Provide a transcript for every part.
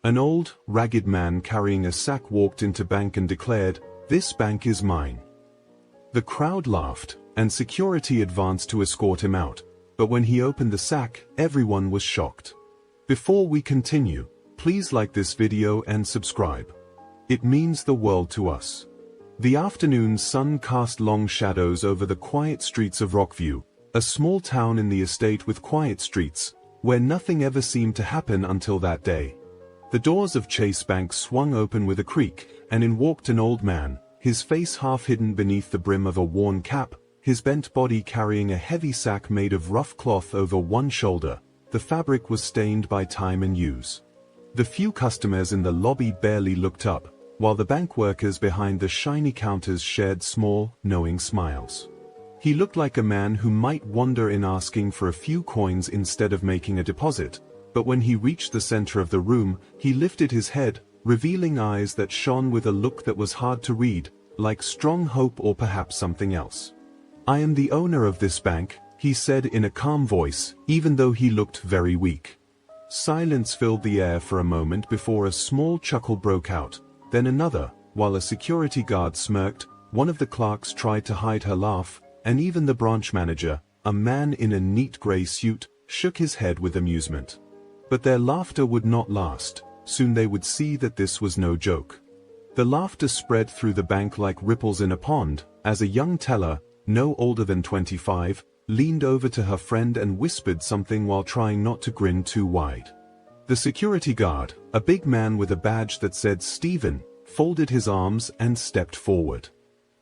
An old, ragged man carrying a sack walked into bank and declared, "This bank is mine." The crowd laughed, and security advanced to escort him out, but when he opened the sack, everyone was shocked. Before we continue, please like this video and subscribe. It means the world to us. The afternoon sun cast long shadows over the quiet streets of Rockview, a small town in the estate with quiet streets, where nothing ever seemed to happen until that day. The doors of Chase Bank swung open with a creak, and in walked an old man, his face half hidden beneath the brim of a worn cap, his bent body carrying a heavy sack made of rough cloth over one shoulder. The fabric was stained by time and use. The few customers in the lobby barely looked up, while the bank workers behind the shiny counters shared small, knowing smiles. He looked like a man who might wander in asking for a few coins instead of making a deposit, but when he reached the center of the room, he lifted his head, revealing eyes that shone with a look that was hard to read, like strong hope or perhaps something else. "I am the owner of this bank," he said in a calm voice, even though he looked very weak. Silence filled the air for a moment before a small chuckle broke out, then another, while a security guard smirked. One of the clerks tried to hide her laugh, and even the branch manager, a man in a neat gray suit, shook his head with amusement. But their laughter would not last. Soon they would see that this was no joke. The laughter spread through the bank like ripples in a pond, as a young teller, no older than 25, leaned over to her friend and whispered something while trying not to grin too wide. The security guard, a big man with a badge that said Stephen, folded his arms and stepped forward.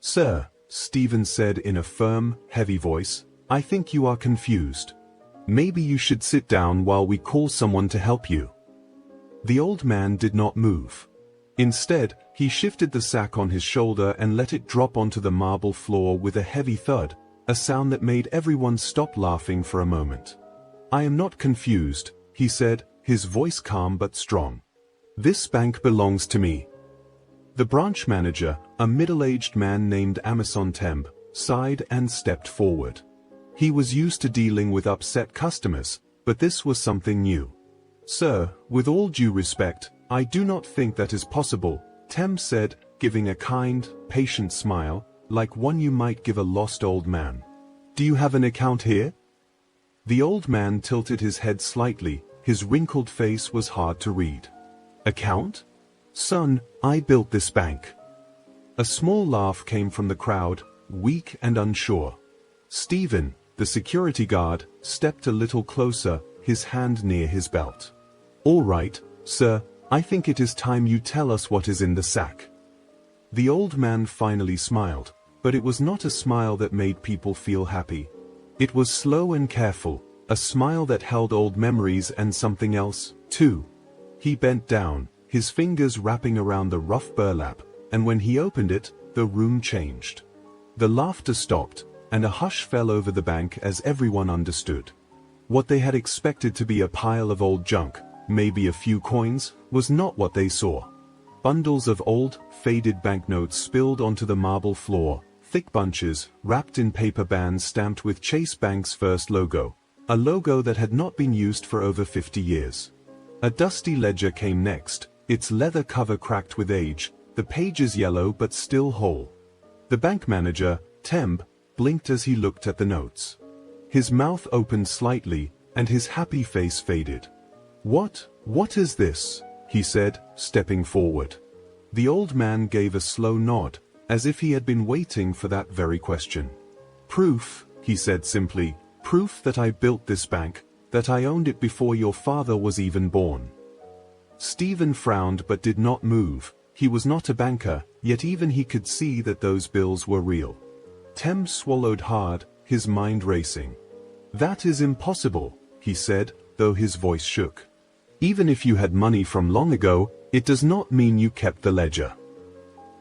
"Sir," Stephen said in a firm, heavy voice, "I think you are confused. Maybe you should sit down while we call someone to help you." The old man did not move. Instead, he shifted the sack on his shoulder and let it drop onto the marble floor with a heavy thud, a sound that made everyone stop laughing for a moment. "I am not confused," he said, his voice calm but strong. "This bank belongs to me." The branch manager, a middle-aged man named Amason Temb, sighed and stepped forward. He was used to dealing with upset customers, but this was something new. "Sir, with all due respect, I do not think that is possible," Temb said, giving a kind, patient smile, like one you might give a lost old man. "Do you have an account here?" The old man tilted his head slightly, his wrinkled face was hard to read. "Account? Son, I built this bank." A small laugh came from the crowd, weak and unsure. Stephen, the security guard, stepped a little closer, his hand near his belt. "All right, sir, I think it is time you tell us what is in the sack." The old man finally smiled, but it was not a smile that made people feel happy. It was slow and careful, a smile that held old memories and something else, too. He bent down, his fingers wrapping around the rough burlap, and when he opened it, the room changed. The laughter stopped, and a hush fell over the bank as everyone understood. What they had expected to be a pile of old junk, maybe a few coins, was not what they saw. Bundles of old, faded banknotes spilled onto the marble floor, thick bunches, wrapped in paper bands stamped with Chase Bank's first logo, a logo that had not been used for over 50 years. A dusty ledger came next, its leather cover cracked with age, the pages yellow but still whole. The bank manager, Temb, blinked as he looked at the notes. His mouth opened slightly, and his happy face faded. What is this?" he said, stepping forward. The old man gave a slow nod, as if he had been waiting for that very question. "Proof," he said simply, "proof that I built this bank, that I owned it before your father was even born." Stephen frowned but did not move. He was not a banker, yet even he could see that those bills were real. Temb swallowed hard, his mind racing. "That is impossible," he said, though his voice shook. "Even if you had money from long ago, it does not mean you kept the ledger."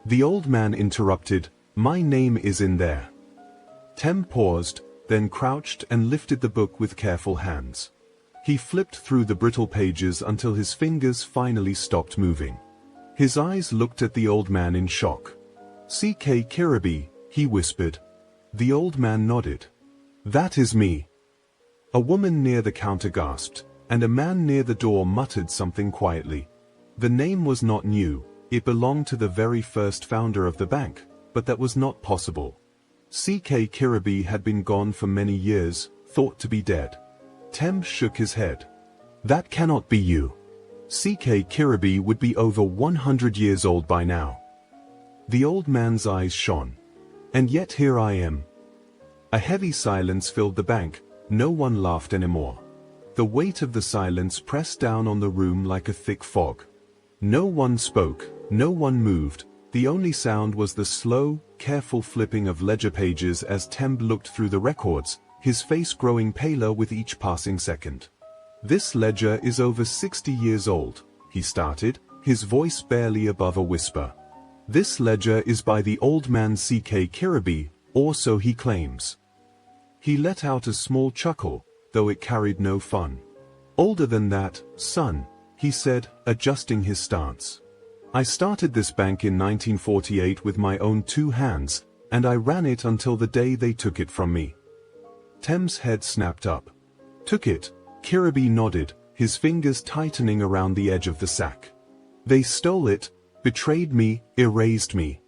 The old man interrupted, "My name is in there." Temb paused, then crouched and lifted the book with careful hands. He flipped through the brittle pages until his fingers finally stopped moving. His eyes looked at the old man in shock. "C.K. Kirby," he whispered. The old man nodded. "That is me." A woman near the counter gasped, and a man near the door muttered something quietly. The name was not new, it belonged to the very first founder of the bank, but that was not possible. C.K. Kirby had been gone for many years, thought to be dead. Temb shook his head. That cannot be you. C.K. Kirby would be over 100 years old by now. The old man's eyes shone. And yet here I am. A heavy silence filled the bank, no one laughed anymore. The weight of the silence pressed down on the room like a thick fog. No one spoke, no one moved, the only sound was the slow, careful flipping of ledger pages as Temb looked through the records, his face growing paler with each passing second. This ledger is over 60 years old, he started, his voice barely above a whisper. This ledger is by the old man C.K. Kirby, or so he claims. He let out a small chuckle, though it carried no fun. Older than that, son, he said, adjusting his stance. I started this bank in 1948 with my own 2 hands, and I ran it until the day they took it from me. Temb's head snapped up. Took it, Kirby nodded, his fingers tightening around the edge of the sack. They stole it, betrayed me, erased me.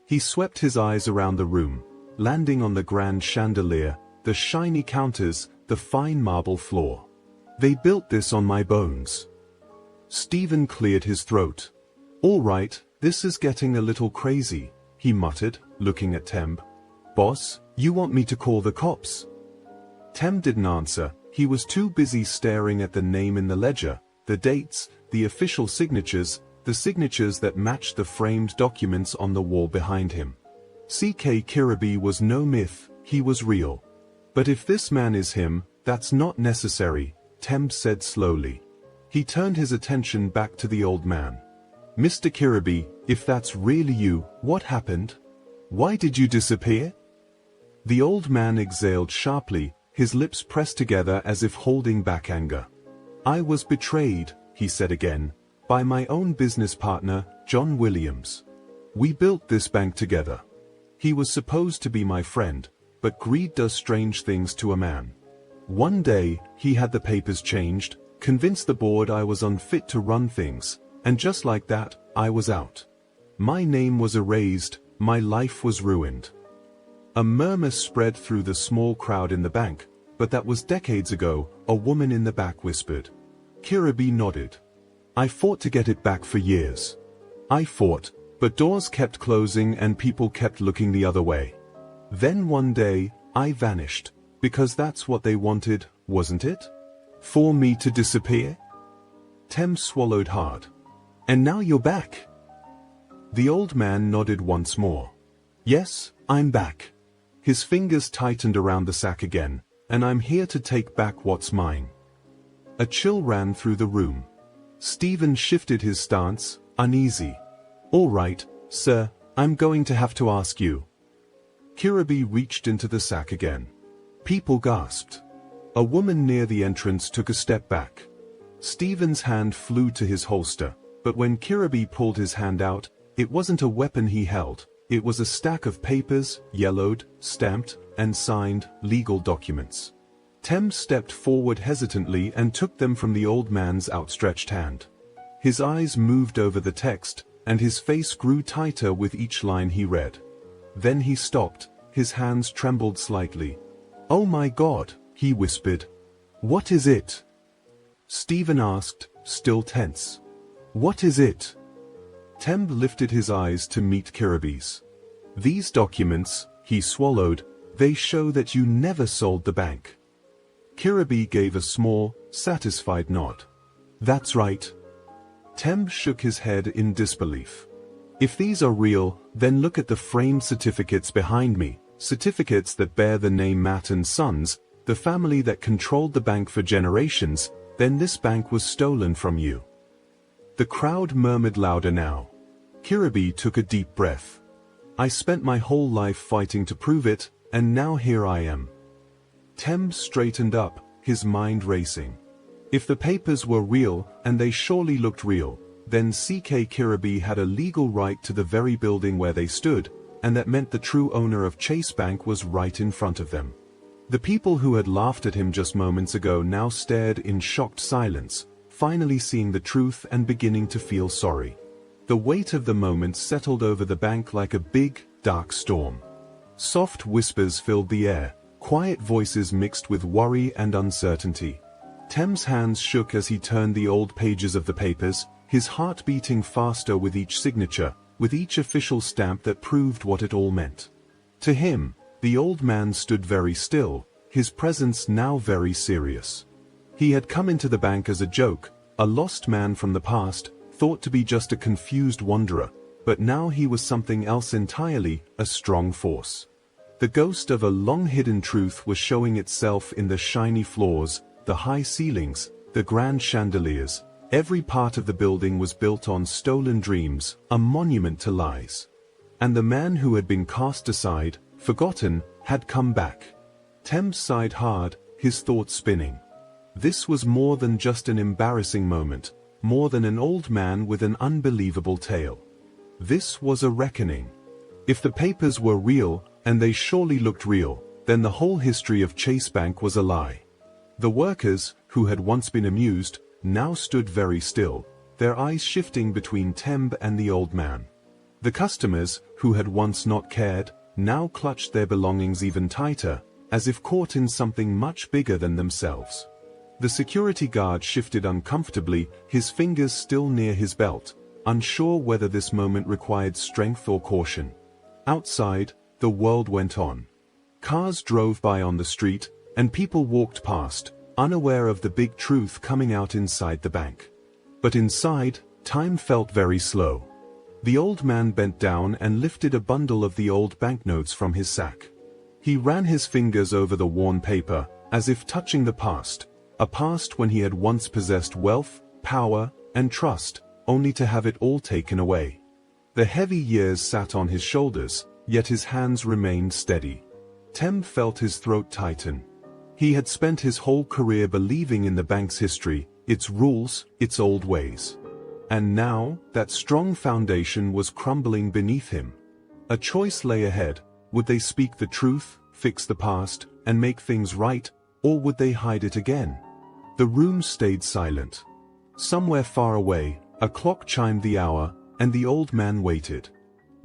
He swept his eyes around the room, landing on the grand chandelier, the shiny counters, the fine marble floor. They built this on my bones. Stephen cleared his throat. All right, this is getting a little crazy, he muttered, looking at Temb. Boss, you want me to call the cops? Temb didn't answer, he was too busy staring at the name in the ledger, the dates, the official signatures, the signatures that matched the framed documents on the wall behind him. C.K. Kirby was no myth, he was real. But if this man is him, that's not necessary, Temb said slowly. He turned his attention back to the old man. Mr. Kirby, if that's really you, what happened? Why did you disappear? The old man exhaled sharply, his lips pressed together as if holding back anger. I was betrayed, he said again, by my own business partner, John Williams. We built this bank together. He was supposed to be my friend, but greed does strange things to a man. One day, he had the papers changed, convinced the board I was unfit to run things, and just like that, I was out. My name was erased, my life was ruined. A murmur spread through the small crowd in the bank, but that was decades ago, a woman in the back whispered. Kirby nodded. I fought to get it back for years. I fought, but doors kept closing and people kept looking the other way. Then one day, I vanished, because that's what they wanted, wasn't it? For me to disappear? Temb swallowed hard. And now you're back. The old man nodded once more. Yes, I'm back. His fingers tightened around the sack again, and I'm here to take back what's mine. A chill ran through the room. Stephen shifted his stance, uneasy. All right, sir, I'm going to have to ask you. Kirby reached into the sack again. People gasped. A woman near the entrance took a step back. Stephen's hand flew to his holster, but when Kirby pulled his hand out, it wasn't a weapon he held, it was a stack of papers, yellowed, stamped, and signed, legal documents. Temb stepped forward hesitantly and took them from the old man's outstretched hand. His eyes moved over the text, and his face grew tighter with each line he read. Then he stopped, his hands trembled slightly. Oh my God, he whispered. What is it? Stephen asked, still tense. What is it? Temb lifted his eyes to meet Kirby's. These documents, he swallowed, they show that you never sold the bank. Kirby gave a small, satisfied nod. That's right. Temb shook his head in disbelief. If these are real, then look at the framed certificates behind me, certificates that bear the name Matt and Sons, the family that controlled the bank for generations, then this bank was stolen from you. The crowd murmured louder now. Kirby took a deep breath. I spent my whole life fighting to prove it, and now here I am. Temb straightened up, his mind racing. If the papers were real, and they surely looked real, then C.K. Kirby had a legal right to the very building where they stood, and that meant the true owner of Chase Bank was right in front of them. The people who had laughed at him just moments ago now stared in shocked silence, finally seeing the truth and beginning to feel sorry. The weight of the moment settled over the bank like a big, dark storm. Soft whispers filled the air, quiet voices mixed with worry and uncertainty. Tim's hands shook as he turned the old pages of the papers, his heart beating faster with each signature, with each official stamp that proved what it all meant. To him, the old man stood very still, his presence now very serious. He had come into the bank as a joke, a lost man from the past, thought to be just a confused wanderer, but now he was something else entirely, a strong force. The ghost of a long-hidden truth was showing itself in the shiny floors, the high ceilings, the grand chandeliers. Every part of the building was built on stolen dreams, a monument to lies. And the man who had been cast aside, forgotten, had come back. Tim sighed hard, his thoughts spinning. This was more than just an embarrassing moment, more than an old man with an unbelievable tale. This was a reckoning. If the papers were real, and they surely looked real, then the whole history of Chase Bank was a lie. The workers, who had once been amused, now stood very still, their eyes shifting between Temb and the old man. The customers, who had once not cared, now clutched their belongings even tighter, as if caught in something much bigger than themselves. The security guard shifted uncomfortably, his fingers still near his belt, unsure whether this moment required strength or caution. Outside, the world went on. Cars drove by on the street, and people walked past, unaware of the big truth coming out inside the bank. But inside, time felt very slow. The old man bent down and lifted a bundle of the old banknotes from his sack. He ran his fingers over the worn paper, as if touching the past, a past when he had once possessed wealth, power, and trust, only to have it all taken away. The heavy years sat on his shoulders, yet his hands remained steady. Tem felt his throat tighten. He had spent his whole career believing in the bank's history, its rules, its old ways. And now, that strong foundation was crumbling beneath him. A choice lay ahead. Would they speak the truth, fix the past, and make things right, or would they hide it again? The room stayed silent. Somewhere far away, a clock chimed the hour, and the old man waited.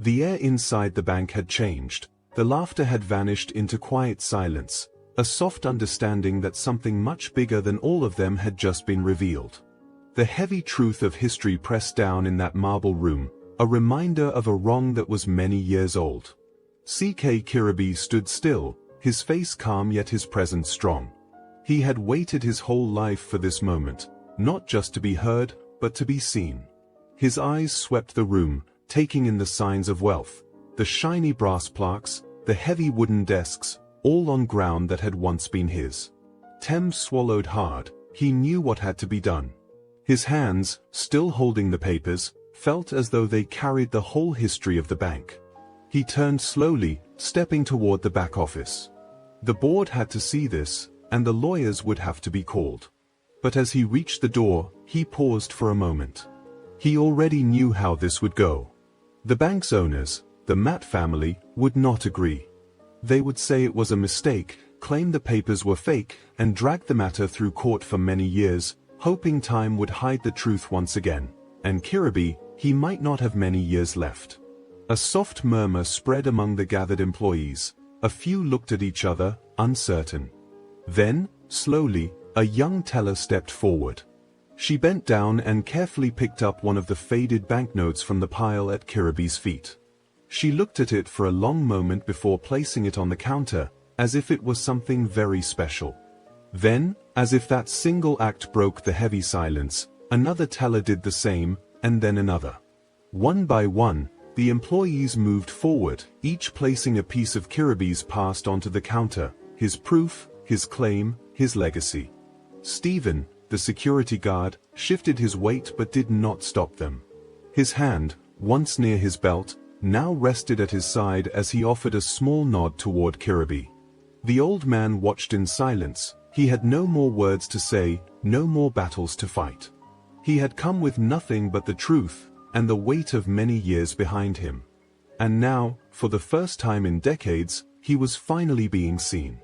The air inside the bank had changed. The laughter had vanished into quiet silence, a soft understanding that something much bigger than all of them had just been revealed. The heavy truth of history pressed down in that marble room, a reminder of a wrong that was many years old. C.K. Kirby stood still, his face calm yet his presence strong. He had waited his whole life for this moment, not just to be heard, but to be seen. His eyes swept the room, taking in the signs of wealth, the shiny brass plaques, the heavy wooden desks, all on ground that had once been his. Tem swallowed hard. He knew what had to be done. His hands, still holding the papers, felt as though they carried the whole history of the bank. He turned slowly, stepping toward the back office. The board had to see this, and the lawyers would have to be called. But as he reached the door, he paused for a moment. He already knew how this would go. The bank's owners, the Matt family, would not agree. They would say it was a mistake, claim the papers were fake, and drag the matter through court for many years, hoping time would hide the truth once again. And Kirby, he might not have many years left. A soft murmur spread among the gathered employees. A few looked at each other, uncertain. Then, slowly, a young teller stepped forward. She bent down and carefully picked up one of the faded banknotes from the pile at Kirby's feet. She looked at it for a long moment before placing it on the counter, as if it was something very special. Then, as if that single act broke the heavy silence, another teller did the same, and then another. One by one, the employees moved forward, each placing a piece of Kirby's past onto the counter, his proof, his claim, his legacy. Stephen, the security guard, shifted his weight but did not stop them. His hand, once near his belt, now rested at his side as he offered a small nod toward Kirby. The old man watched in silence. He had no more words to say, no more battles to fight. He had come with nothing but the truth, and the weight of many years behind him. And now, for the first time in decades, he was finally being seen.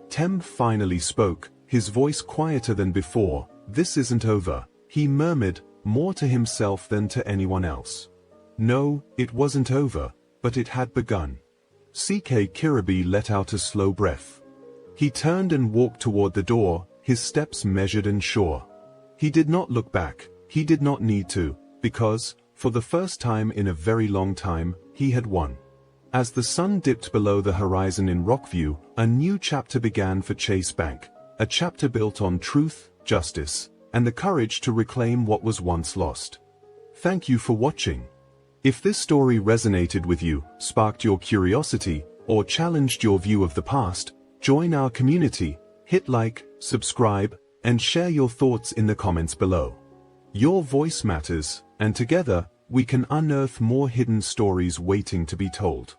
Tem finally spoke, his voice quieter than before. "This isn't over," he murmured, more to himself than to anyone else. No, it wasn't over, but it had begun. C.K. Kirby let out a slow breath. He turned and walked toward the door, his steps measured and sure. He did not look back, he did not need to, because, for the first time in a very long time, he had won. As the sun dipped below the horizon in Rockview, a new chapter began for Chase Bank, a chapter built on truth, justice, and the courage to reclaim what was once lost. Thank you for watching. If this story resonated with you, sparked your curiosity, or challenged your view of the past, join our community, hit like, subscribe, and share your thoughts in the comments below. Your voice matters, and together, we can unearth more hidden stories waiting to be told.